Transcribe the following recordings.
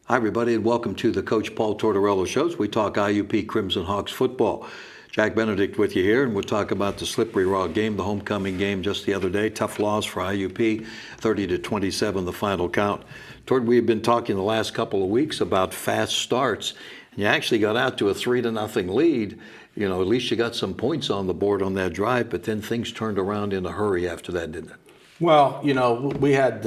Hi, everybody, and welcome to the Coach Paul Tortorella Show. We talk IUP Crimson Hawks football. Jack Benedict with you here, and we'll talk about the Slippery Rock game, the homecoming game just the other day. Tough loss for IUP, 30-27, the final count. We have been talking the last couple of weeks about fast starts, and you actually got out to a 3-0 lead. You know, at least you got some points on the board on that drive, but then things turned around in a hurry after that, didn't it? Well, you know, we had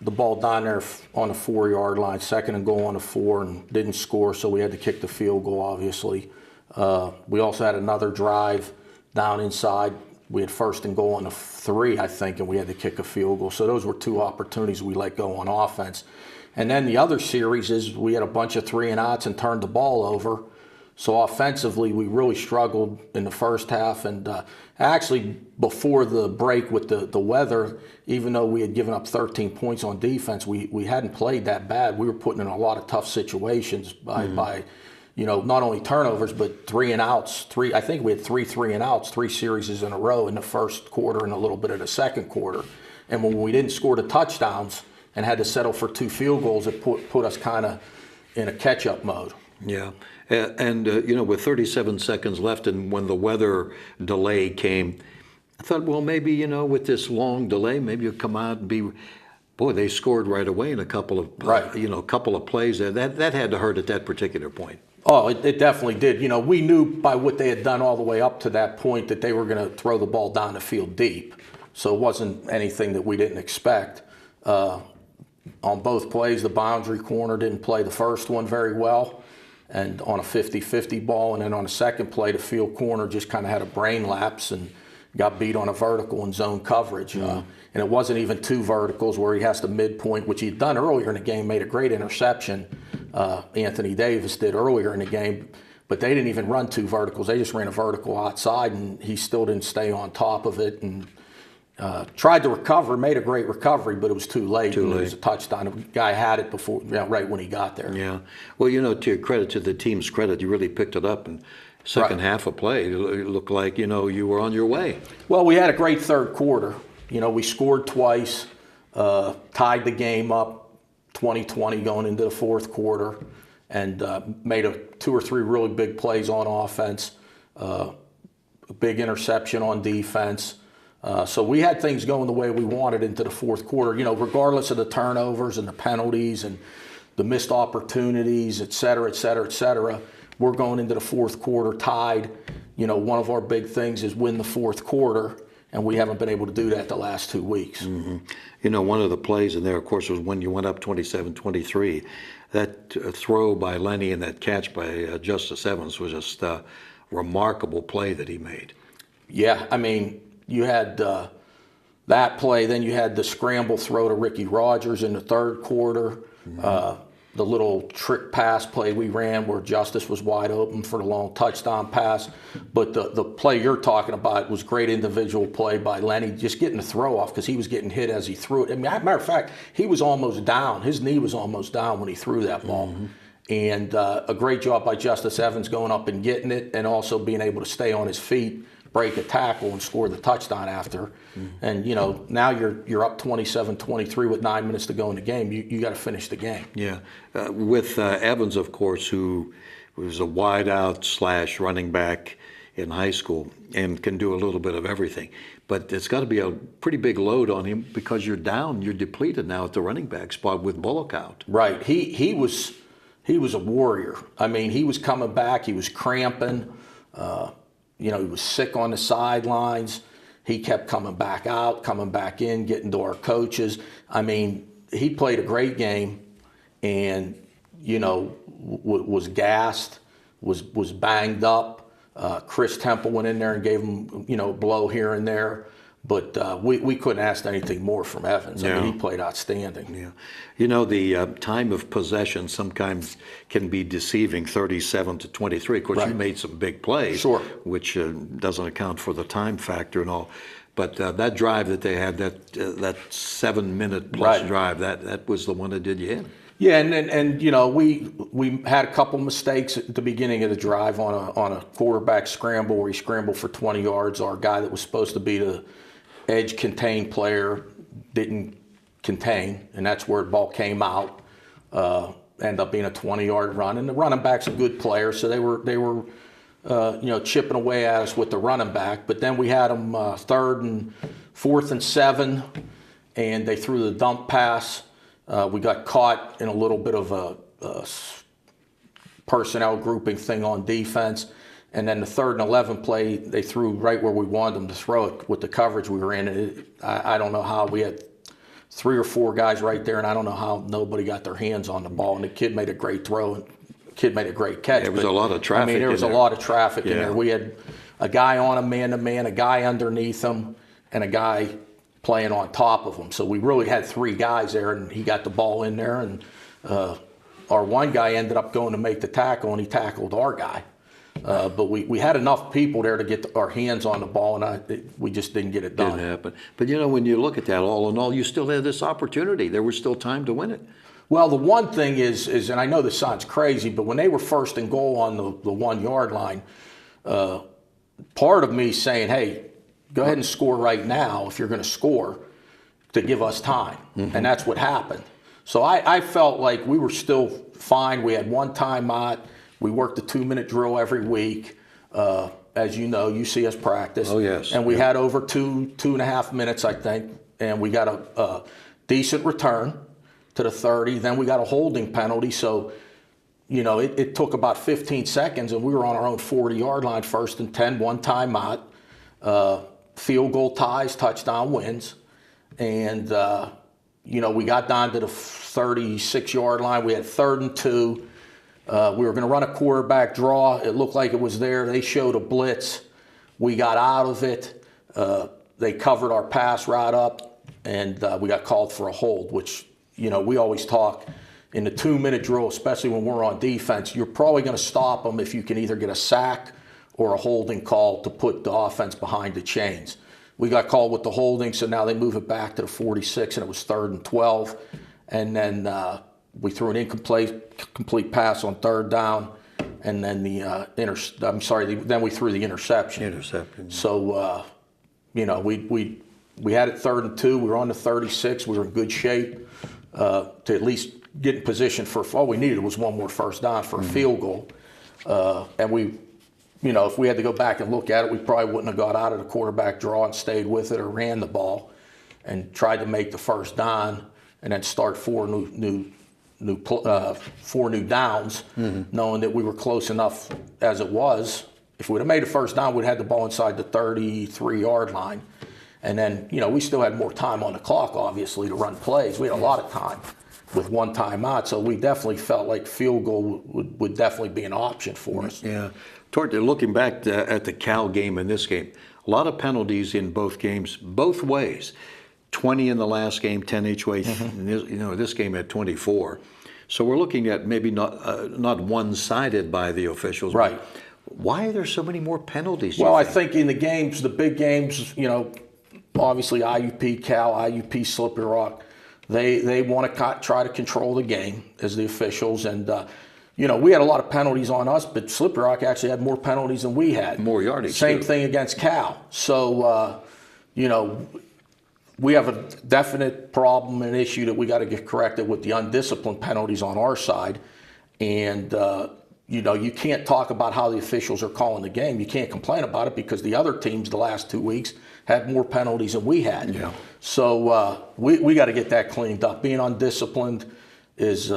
the ball down there on the 4-yard line, second and goal on the 4, and didn't score, so we had to kick the field goal, obviously. We also had another drive down inside. We had first and goal on the 3, I think, and we had to kick a field goal. So those were two opportunities we let go on offense. And then the other series is we had a bunch of 3-and-outs and turned the ball over. So offensively, we really struggled in the first half. And actually, before the break with the weather, even though we had given up 13 points on defense, we hadn't played that bad. We were putting in a lot of tough situations by you know, not only turnovers, but 3-and-outs. I think we had 3-and-outs, 3 series in a row in the first quarter and a little bit of the second quarter. And when we didn't score the touchdowns and had to settle for 2 field goals, it put us kind of in a catch-up mode. Yeah. And you know, with 37 seconds left and when the weather delay came, I thought, well, maybe, you know, with this long delay, maybe you'll come out and be, boy, they scored right away in a couple of, you know, couple of plays there. That had to hurt at that particular point. Oh, it definitely did. You know, we knew by what they had done all the way up to that point that they were going to throw the ball down the field deep. So it wasn't anything that we didn't expect. On both plays, the boundary corner didn't play the first one very well, and on a 50-50 ball, and then on the second play, the field corner just kind of had a brain lapse and got beat on a vertical in zone coverage. And it wasn't even 2 verticals where he has to midpoint, which he'd done earlier in the game, made a great interception. Anthony Davis did earlier in the game, but they didn't even run 2 verticals. They just ran a vertical outside, and he still didn't stay on top of it. And tried to recover, made a great recovery, but it was too late. It was a touchdown. The guy had it before, right when he got there. Yeah. Well, you know, to your credit, to the team's credit, you really picked it up. And second half of play, it looked like, you know, you were on your way. Well, we had a great third quarter. You know, we scored twice, tied the game up 20-20 going into the fourth quarter, and made 2 or 3 really big plays on offense, a big interception on defense. So we had things going the way we wanted into the fourth quarter, you know, regardless of the turnovers and the penalties and the missed opportunities, et cetera, et cetera, et cetera. We're going into the fourth quarter tied. You know, one of our big things is win the fourth quarter, and we haven't been able to do that the last 2 weeks. Mm-hmm. You know, one of the plays in there, of course, was when you went up 27-23. That throw by Lenny and that catch by Justice Evans was just a remarkable play that he made. Yeah, I mean, you had that play, then you had the scramble throw to Ricky Rogers in the third quarter, the little trick pass play we ran where Justice was wide open for the long touchdown pass. But the play you're talking about was great individual play by Lenny, just getting the throw off because he was getting hit as he threw it. I mean, as a matter of fact, he was almost down. His knee was almost down when he threw that ball. And a great job by Justice Evans going up and getting it and also being able to stay on his feet, break a tackle, and score the touchdown after. And, you know, now you're up 27-23 with 9 minutes to go in the game. You got to finish the game. Yeah. With Evans, of course, who was a wide-out / running back in high school and can do a little bit of everything. But it's got to be a pretty big load on him because you're down, you're depleted now at the running back spot with Bullock out. Right. He was a warrior. I mean, he was coming back. He was cramping. You know, he was sick on the sidelines. He kept coming back out, coming back in, getting to our coaches. I mean, he played a great game and, you know, was gassed, was banged up. Chris Temple went in there and gave him, you know, a blow here and there. But we couldn't ask anything more from Evans. I mean, he played outstanding. Yeah. You know, the time of possession sometimes can be deceiving, 37-23. Of course, you made some big plays, which doesn't account for the time factor and all. But that drive that they had, that 7-minute plus drive, that was the one that did you in. Yeah, and you know, we had a couple mistakes at the beginning of the drive on a quarterback scramble where he scrambled for 20 yards. Our guy that was supposed to be the edge contain player didn't contain, and that's where the ball came out. end up being a 20-yard run. And the running back's a good player, so they were chipping away at us with the running back. But then we had them 4th and 7, and they threw the dump pass. We got caught in a little bit of a personnel grouping thing on defense. And then the 3rd and 11 play, they threw right where we wanted them to throw it with the coverage we were in. I don't know how we had 3 or 4 guys right there, and I don't know how nobody got their hands on the ball. And the kid made a great throw, and the kid made a great catch. There was a lot of traffic. I mean, there was a lot of traffic in there. We had a guy on him man-to-man, a guy underneath him, and a guy playing on top of him. So we really had 3 guys there, and he got the ball in there. And our one guy ended up going to make the tackle, and he tackled our guy. But we had enough people there to get our hands on the ball, and we just didn't get it done. Didn't happen. But, when you look at that, all in all, you still had this opportunity. There was still time to win it. Well, the one thing is, and I know this sounds crazy, but when they were 1st and goal on the 1-yard line, part of me saying, hey, go ahead and score right now if you're going to score, to give us time. Mm-hmm. And that's what happened. So I felt like we were still fine. We had 1 timeout. We worked a 2-minute drill every week. As you know, you see us practice. Oh, yes. And we had over 2.5 minutes, I think. And we got a decent return to the 30. Then we got a holding penalty. So, it took about 15 seconds, and we were on our own 40-yard line, 1st and 10, 1 timeout. Field goal ties, touchdown wins. And, we got down to the 36-yard line. We had 3rd and 2. We were going to run a quarterback draw. It looked like it was there. They showed a blitz. We got out of it. They covered our pass right up, and we got called for a hold, which, we always talk in the 2-minute drill, especially when we're on defense, you're probably going to stop them if you can either get a sack or a holding call to put the offense behind the chains. We got called with the holding, so now they move it back to the 46, and it was 3rd and 12. And then we threw an complete pass on 3rd down, and then then we threw the interception. So, we had it 3rd and 2. We were on the 36. We were in good shape to at least get in position for. All we needed was 1 more first down for a field goal, and we. If we had to go back and look at it, we probably wouldn't have got out of the quarterback draw and stayed with it or ran the ball and tried to make the first down and then start 4 new downs, knowing that we were close enough as it was. If we'd have made the first down, we'd had the ball inside the 33-yard line. And then, we still had more time on the clock, obviously, to run plays. We had a lot of time with 1 timeout, so we definitely felt like field goal would definitely be an option for us. Yeah. Looking back at the Cal game and this game, a lot of penalties in both games, both ways. 20 in the last game, 10 each way. This game had 24. So we're looking at maybe not one-sided by the officials. Right. Why are there so many more penalties? Well, I think in the games, the big games, obviously IUP, Cal, IUP, Slippery Rock, they want to try to control the game as the officials. And, we had a lot of penalties on us, but Slippery Rock actually had more penalties than we had. More yardage. Same thing against Cal. So, we have a definite problem and issue that we got to get corrected with the undisciplined penalties on our side. And, you can't talk about how the officials are calling the game. You can't complain about it because the other teams the last 2 weeks had more penalties than we had. Yeah. So we got to get that cleaned up. Being undisciplined is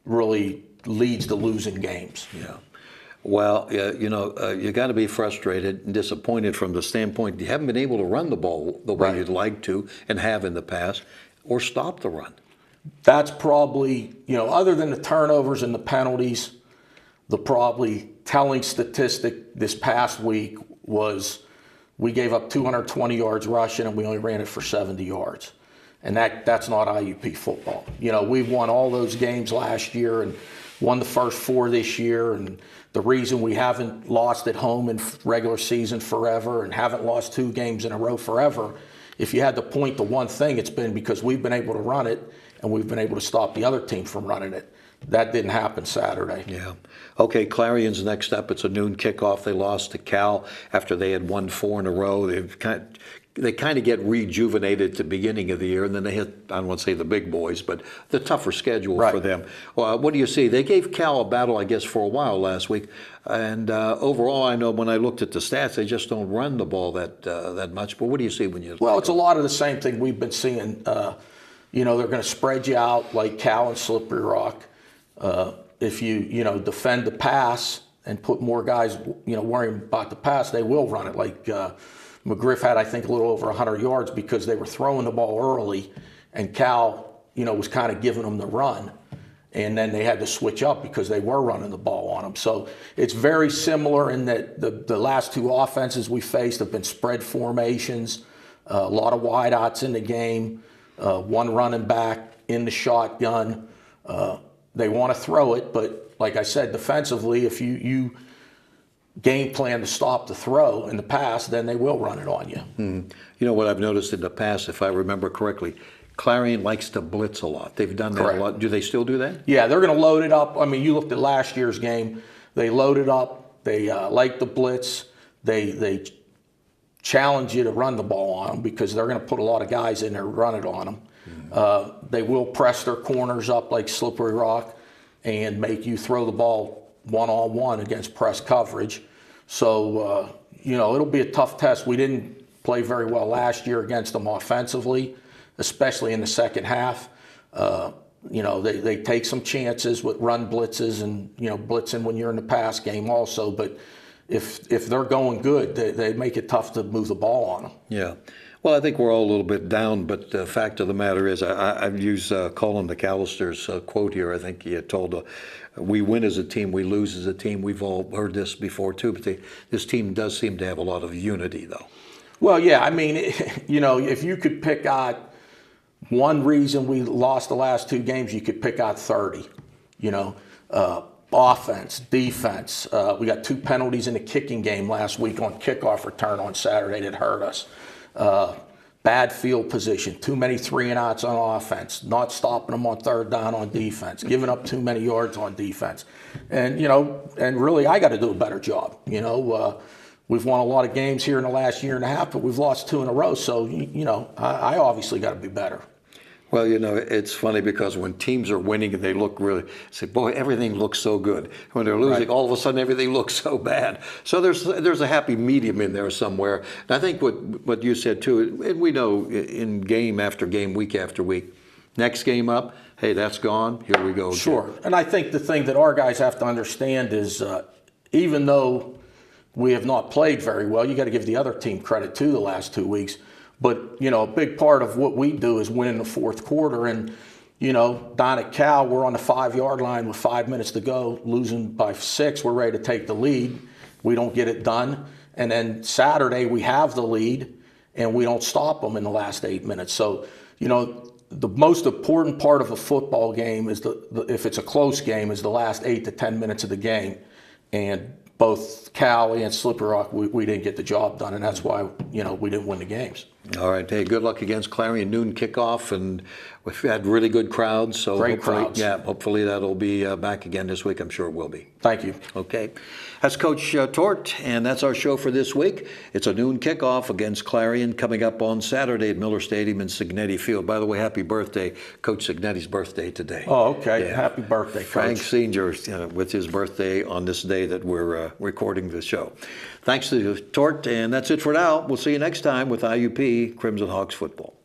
really leads to losing games. Yeah. Well, you got to be frustrated and disappointed from the standpoint you haven't been able to run the ball the way you'd like to and have in the past, or stop the run. That's probably, other than the turnovers and the penalties, the probably telling statistic this past week was we gave up 220 yards rushing and we only ran it for 70 yards. And that's not IUP football. We've won all those games last year and won the first 4 this year. And the reason we haven't lost at home in regular season forever and haven't lost 2 games in a row forever, if you had to point to one thing, it's been because we've been able to run it and we've been able to stop the other team from running it. That didn't happen Saturday. Yeah. Okay, Clarion's next up. It's a noon kickoff. They lost to Cal after they had won 4 in a row. They've kind of they kind of get rejuvenated at the beginning of the year, and then they hit, I don't want to say the big boys, but the tougher schedule for them. What do you see? They gave Cal a battle, I guess, for a while last week. And overall, I know when I looked at the stats, they just don't run the ball that much. But what do you see when you Well, it's a lot of the same thing we've been seeing. They're going to spread you out like Cal and Slippery Rock. If you defend the pass and put more guys, worrying about the pass, they will run it. Like McGriff had, I think, a little over 100 yards because they were throwing the ball early, and Cal, was kind of giving them the run. And then they had to switch up because they were running the ball on them. So it's very similar in that the last two offenses we faced have been spread formations, a lot of wideouts in the game, one running back in the shotgun. They want to throw it, but like I said, defensively, if you game plan to stop the throw in the past, then they will run it on you. You know what I've noticed in the past, if I remember correctly, Clarion likes to blitz a lot. They've done that a lot. Do they still do that? Yeah, they're going to load it up. I mean, you looked at last year's game. They loaded up. They like the blitz. They challenge you to run the ball on them because they're going to put a lot of guys in there to run it on them. They will press their corners up like Slippery Rock and make you throw the ball one-on-one against press coverage. So, it'll be a tough test. We didn't play very well last year against them offensively, especially in the second half. They take some chances with run blitzes and, blitzing when you're in the pass game also. But if they're going good, they make it tough to move the ball on them. Yeah. Well, I think we're all a little bit down, but the fact of the matter is I've used Colin McAllister's quote here. I think he had told, we win as a team, we lose as a team. We've all heard this before, too. But this team does seem to have a lot of unity, though. Well, yeah. I mean, if you could pick out one reason we lost the last two games, you could pick out 30. Offense, defense. We got 2 penalties in the kicking game last week on kickoff return on Saturday that hurt us. Bad field position, too many 3-and-outs on offense, not stopping them on third down on defense, giving up too many yards on defense. And, and really I got to do a better job. We've won a lot of games here in the last year and a half, but we've lost 2 in a row. So, I obviously got to be better. Well, it's funny because when teams are winning and they look really, say, boy, everything looks so good. When they're losing, all of a sudden everything looks so bad. So there's a happy medium in there somewhere. And I think what you said too, and we know in game after game, week after week, next game up, hey, that's gone. Here we go again. Sure. And I think the thing that our guys have to understand is even though we have not played very well, you got to give the other team credit too the last 2 weeks. But, a big part of what we do is win in the fourth quarter. And, down at Cal, we're on the 5-yard line with 5 minutes to go, losing by 6. We're ready to take the lead. We don't get it done. And then Saturday, we have the lead, and we don't stop them in the last 8 minutes. So, the most important part of a football game is, if it's a close game, is the last 8 to 10 minutes of the game. And both Cal and Slippery Rock, we didn't get the job done, and that's why, we didn't win the games. All right. Hey, good luck against Clarion. Noon kickoff, and we've had really good crowds. So great crowds. Yeah, hopefully that'll be back again this week. I'm sure it will be. Thank you. Okay. That's Coach Tort, and that's our show for this week. It's a noon kickoff against Clarion coming up on Saturday at Miller Stadium in Signetti Field. By the way, happy birthday. Coach Signetti's birthday today. Oh, okay. Yeah. Happy birthday, Coach. Frank Senior with his birthday on this day that we're recording the show. Thanks to Tort, and that's it for now. We'll see you next time with IUP Crimson Hawks football.